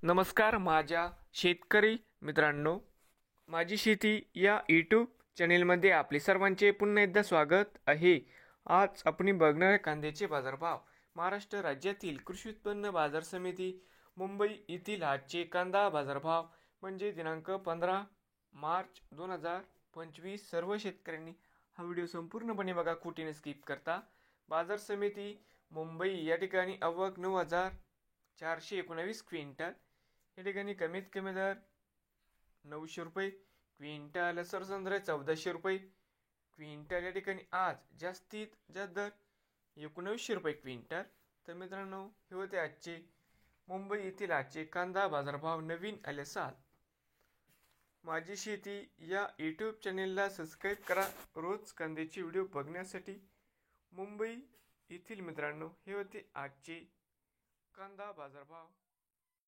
नमस्कार माझ्या शेतकरी मित्रांनो, माझी शेती या यूट्यूब चॅनेलमध्ये आपले सर्वांचे पुन्हा एकदा स्वागत आहे. आज आपण बघणार आहे कांद्याचे बाजारभाव. महाराष्ट्र राज्यातील कृषी उत्पन्न बाजार समिती मुंबई येथील आजचे कांदा बाजारभाव म्हणजे दिनांक 15 मार्च 2025. सर्व शेतकऱ्यांनी हा व्हिडिओ संपूर्णपणे बघा, कुठेही स्किप करता. बाजार समिती मुंबई या ठिकाणी आवक 9,419 क्विंटल. या ठिकाणी कमीत कमी दर 900 रुपये क्विंटल, सरसम दर 1400 रुपये क्विंटल. या ठिकाणी आज जास्तीत जास्त दर 1900 रुपये क्विंटल. तर मित्रांनो, हे होते आजचे मुंबई येथील आजचे कांदा बाजारभाव. नवीन आले असाल माझी शेती या यूट्यूब चॅनेलला सबस्क्राईब करा रोज कांद्याचे व्हिडिओ बघण्यासाठी. मुंबई येथील मित्रांनो, हे होते आजचे कांदा बाजारभाव.